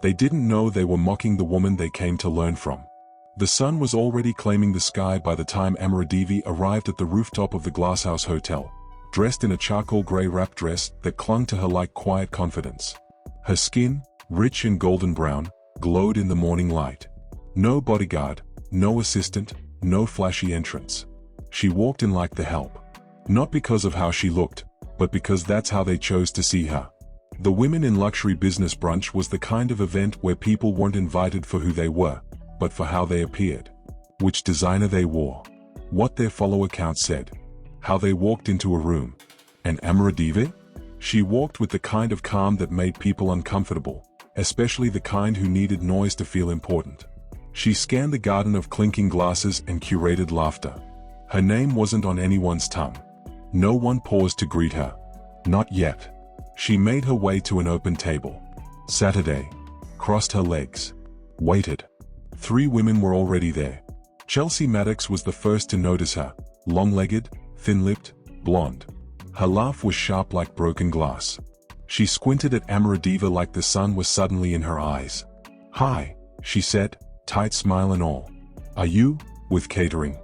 They didn't know they were mocking the woman they came to learn from. The sun was already claiming the sky by the time Amaradevi arrived at the rooftop of the Glasshouse Hotel, dressed in a charcoal grey wrap dress that clung to her like quiet confidence. Her skin, rich and golden brown, glowed in the morning light. No bodyguard, no assistant, no flashy entrance. She walked in like the help. Not because of how she looked, but because that's how they chose to see her. The Women in Luxury Business Brunch was the kind of event where people weren't invited for who they were, but for how they appeared. Which designer they wore. What their follower count said. How they walked into a room. And Amaradevi? She walked with the kind of calm that made people uncomfortable, especially the kind who needed noise to feel important. She scanned the garden of clinking glasses and curated laughter. Her name wasn't on anyone's tongue. No one paused to greet her. Not yet. She made her way to an open table. Saturday. Crossed her legs. Waited. 3 women were already there. Chelsea Maddox was the first to notice her, long-legged, thin-lipped, blonde. Her laugh was sharp like broken glass. She squinted at Amaradevi like the sun was suddenly in her eyes. "Hi," she said, tight smile and all. "Are you with catering?"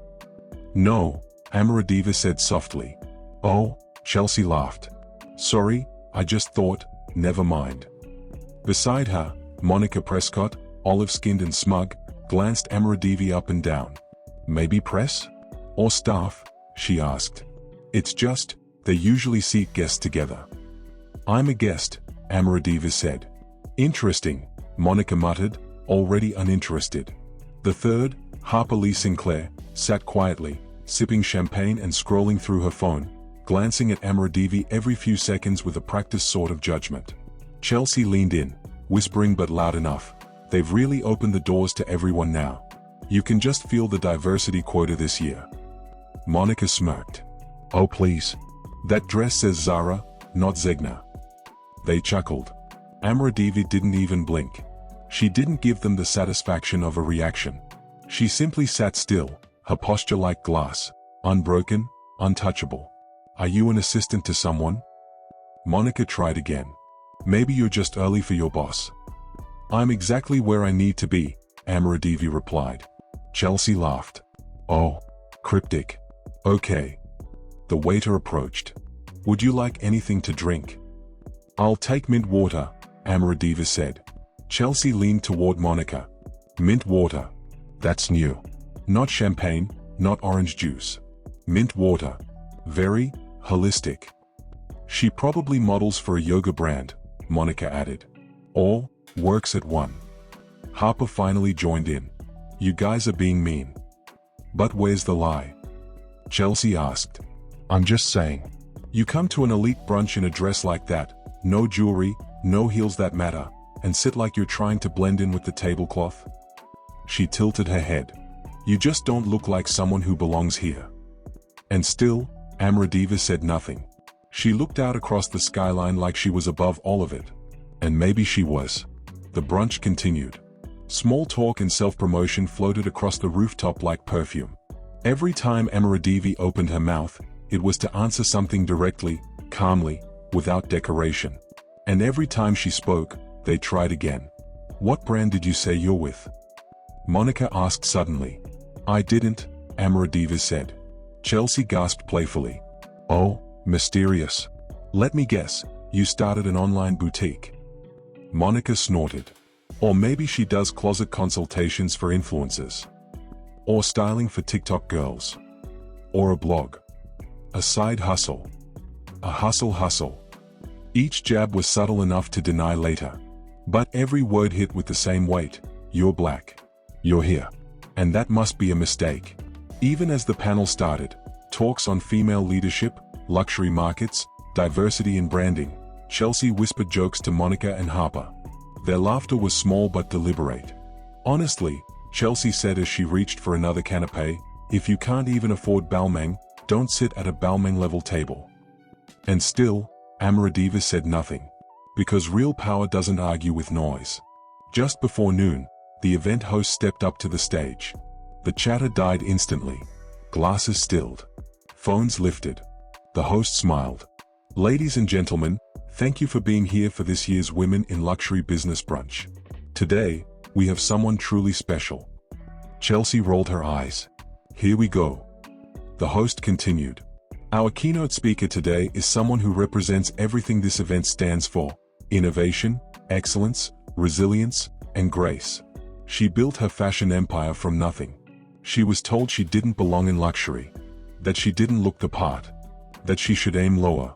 "No," Amaradevi said softly. "Oh," Chelsea laughed. "Sorry, I just thought, never mind." Beside her, Monica Prescott, olive-skinned and smug, glanced Amaradevi up and down. "Maybe press? Or staff?" she asked. "It's just, they usually seat guests together." "I'm a guest," Amaradevi said. "Interesting," Monica muttered, already uninterested. The third, Harper Lee Sinclair, sat quietly, sipping champagne and scrolling through her phone, glancing at Amaradevi every few seconds with a practiced sort of judgment. Chelsea leaned in, whispering but loud enough. "They've really opened the doors to everyone now. You can just feel the diversity quota this year." Monica smirked. "Oh please. That dress says Zara, not Zegna." They chuckled. Amaradevi didn't even blink. She didn't give them the satisfaction of a reaction. She simply sat still, her posture like glass, unbroken, untouchable. "Are you an assistant to someone?" Monica tried again. "Maybe you're just early for your boss." "I'm exactly where I need to be," Amaradevi replied. Chelsea laughed. "Oh, cryptic. Okay." The waiter approached. "Would you like anything to drink?" "I'll take mint water," Amaradevi said. Chelsea leaned toward Monica. "Mint water. That's new. Not champagne, not orange juice. Mint water. Very holistic." "She probably models for a yoga brand," Monica added. "Or works at one." Harper finally joined in. "You guys are being mean." "But where's the lie?" Chelsea asked. "I'm just saying. You come to an elite brunch in a dress like that, no jewelry, no heels that matter, and sit like you're trying to blend in with the tablecloth?" She tilted her head. "You just don't look like someone who belongs here." And still, Amaradevi said nothing. She looked out across the skyline like she was above all of it. And maybe she was. The brunch continued. Small talk and self-promotion floated across the rooftop like perfume. Every time Amaradevi opened her mouth, it was to answer something directly, calmly, without decoration. And every time she spoke, they tried again. "What brand did you say you're with?" Monica asked suddenly. "I didn't," Amaradevi said. Chelsea gasped playfully. "Oh, mysterious. Let me guess, you started an online boutique." Monica snorted. "Or maybe she does closet consultations for influencers. Or styling for TikTok girls. Or a blog. A side hustle. A hustle. Each jab was subtle enough to deny later. But every word hit with the same weight. "You're black. You're here. And that must be a mistake." Even as the panel started, talks on female leadership, luxury markets, diversity in branding, Chelsea whispered jokes to Monica and Harper. Their laughter was small but deliberate. "Honestly," Chelsea said as she reached for another canapé, "if you can't even afford Balmain, don't sit at a Balmain-level table." And still, Amaradevi said nothing. Because real power doesn't argue with noise. Just before noon, the event host stepped up to the stage. The chatter died instantly. Glasses stilled. Phones lifted. The host smiled. "Ladies and gentlemen, thank you for being here for this year's Women in Luxury Business Brunch. Today, we have someone truly special. Chelsea rolled her eyes. Here we go. The host continued. Our keynote speaker today is someone who represents everything this event stands for: innovation, excellence, resilience, and grace. She built her fashion empire from nothing. She was told she didn't belong in luxury, that she didn't look the part, that she should aim lower.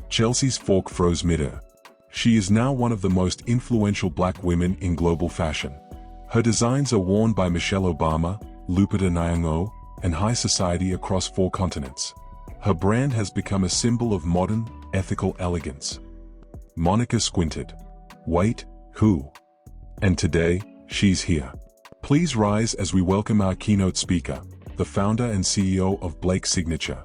Chelsea's fork froze midair. She is now one of the most influential black women in global fashion. Her designs are worn by Michelle Obama, Lupita Nyong'o, and high society across 4 continents. Her brand has become a symbol of modern, ethical elegance. Monica squinted. Wait, who? And today, she's here. Please rise as we welcome our keynote speaker, the founder and CEO of Blake Signature.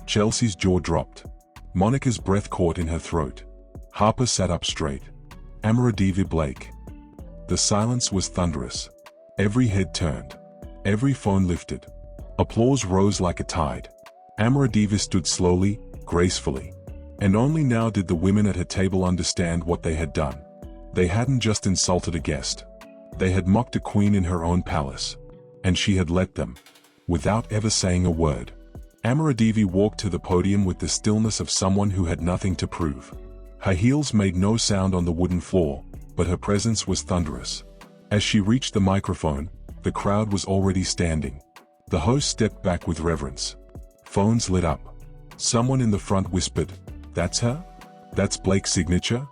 Chelsea's jaw dropped. Monica's breath caught in her throat. Harper sat up straight. Amaradivi Blake. The silence was thunderous. Every head turned. Every phone lifted. Applause rose like a tide. Amaradivi stood slowly, gracefully. And only now did the women at her table understand what they had done. They hadn't just insulted a guest. They had mocked a queen in her own palace. And she had let them. Without ever saying a word. Amaradivi walked to the podium with the stillness of someone who had nothing to prove. Her heels made no sound on the wooden floor, but her presence was thunderous. As she reached the microphone, the crowd was already standing. The host stepped back with reverence. Phones lit up. Someone in the front whispered, "That's her? That's Blake's signature?"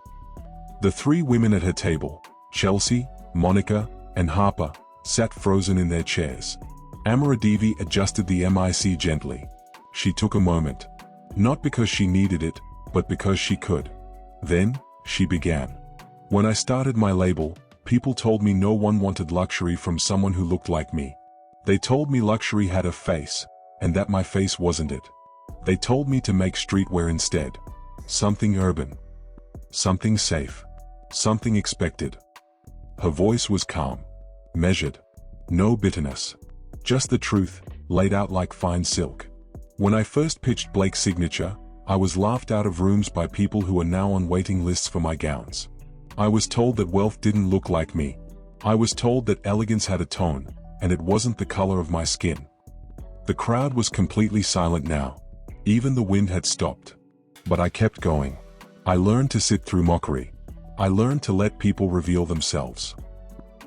The 3 women at her table, Chelsea, Monica, and Harper, sat frozen in their chairs. Amaradivi adjusted the mic gently. She took a moment. Not because she needed it, but because she could. Then, she began. When I started my label, people told me no one wanted luxury from someone who looked like me. They told me luxury had a face, and that my face wasn't it. They told me to make streetwear instead. Something urban. Something safe. Something expected. Her voice was calm. Measured. No bitterness. Just the truth, laid out like fine silk. When I first pitched Blake's Signature, I was laughed out of rooms by people who are now on waiting lists for my gowns. I was told that wealth didn't look like me. I was told that elegance had a tone, and it wasn't the color of my skin. The crowd was completely silent now. Even the wind had stopped. But I kept going. I learned to sit through mockery. I learned to let people reveal themselves.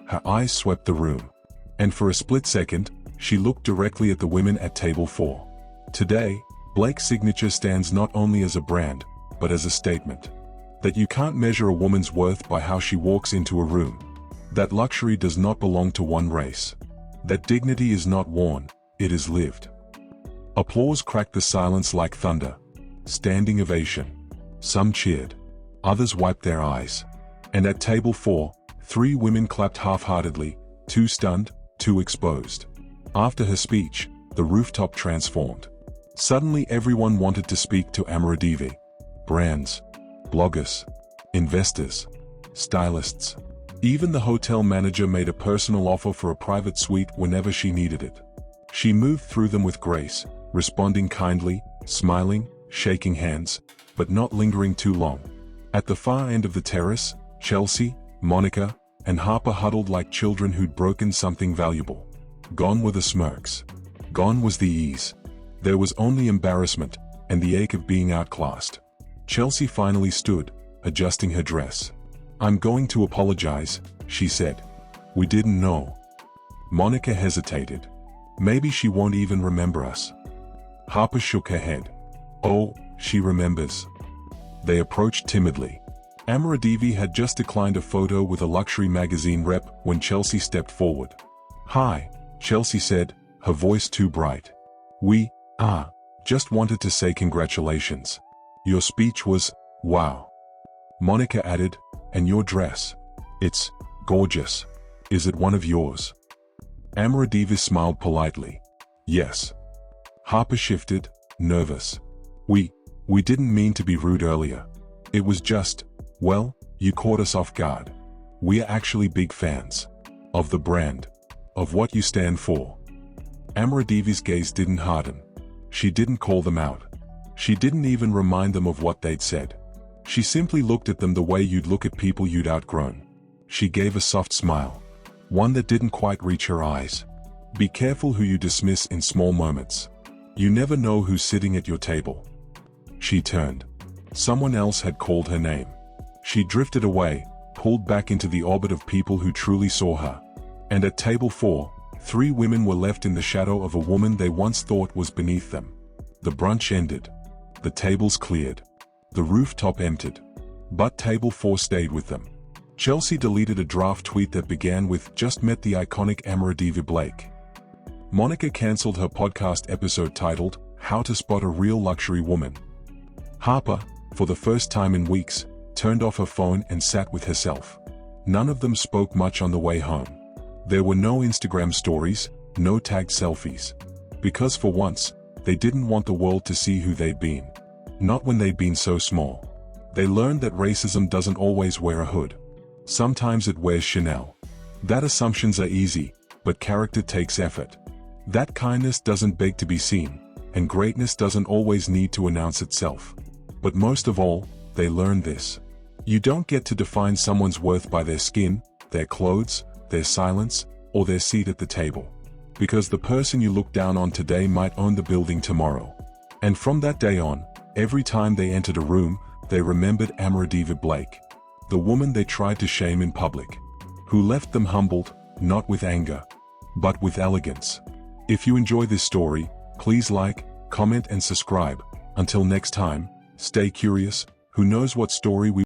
Her eyes swept the room. And for a split second, she looked directly at the women at table 4. Today, Blake's Signature stands not only as a brand, but as a statement. That you can't measure a woman's worth by how she walks into a room. That luxury does not belong to one race. That dignity is not worn, it is lived. Applause cracked the silence like thunder. Standing ovation. Some cheered. Others wiped their eyes. And at table 4, 3 women clapped half-heartedly, 2 stunned, 2 exposed. After her speech, the rooftop transformed. Suddenly everyone wanted to speak to Amaradivi. Brands. Bloggers. Investors. Stylists. Even the hotel manager made a personal offer for a private suite whenever she needed it. She moved through them with grace, responding kindly, smiling, shaking hands, but not lingering too long. At the far end of the terrace, Chelsea, Monica, and Harper huddled like children who'd broken something valuable. Gone were the smirks. Gone was the ease. There was only embarrassment, and the ache of being outclassed. Chelsea finally stood, adjusting her dress. "I'm going to apologize," she said. "We didn't know." Monica hesitated. "Maybe she won't even remember us." Harper shook her head. "Oh, she remembers." They approached timidly. Amaradivi had just declined a photo with a luxury magazine rep when Chelsea stepped forward. "Hi," Chelsea said, her voice too bright. "We, just wanted to say congratulations. Your speech was, wow." Monica added, "And your dress. It's gorgeous. Is it one of yours?" Amaradivi smiled politely. "Yes." Harper shifted, nervous. We didn't mean to be rude earlier. It was just, well, you caught us off guard. We're actually big fans. Of the brand. Of what you stand for." Amaradivi's gaze didn't harden. She didn't call them out. She didn't even remind them of what they'd said. She simply looked at them the way you'd look at people you'd outgrown. She gave a soft smile. One that didn't quite reach her eyes. Be careful who you dismiss in small moments. You never know who's sitting at your table. She turned. Someone else had called her name. She drifted away, pulled back into the orbit of people who truly saw her. And at table 4, 3 women were left in the shadow of a woman they once thought was beneath them. The brunch ended. The tables cleared. The rooftop emptied. But table 4 stayed with them. Chelsea deleted a draft tweet that began with "Just met the iconic Amaradiva Blake." Monica cancelled her podcast episode titled "How to Spot a Real Luxury Woman." Harper, for the first time in weeks, turned off her phone and sat with herself. None of them spoke much on the way home. There were no Instagram stories, no tagged selfies. Because for once, they didn't want the world to see who they'd been. Not when they'd been so small. They learned that racism doesn't always wear a hood. Sometimes it wears Chanel. That assumptions are easy, but character takes effort. That kindness doesn't beg to be seen, and greatness doesn't always need to announce itself. But most of all, they learned this. You don't get to define someone's worth by their skin, their clothes, their silence, or their seat at the table. Because the person you look down on today might own the building tomorrow. And from that day on, every time they entered a room, they remembered Amaradiva Blake. The woman they tried to shame in public. Who left them humbled, not with anger, but with elegance. If you enjoy this story, please like, comment and subscribe. Until next time, stay curious. Who knows what story we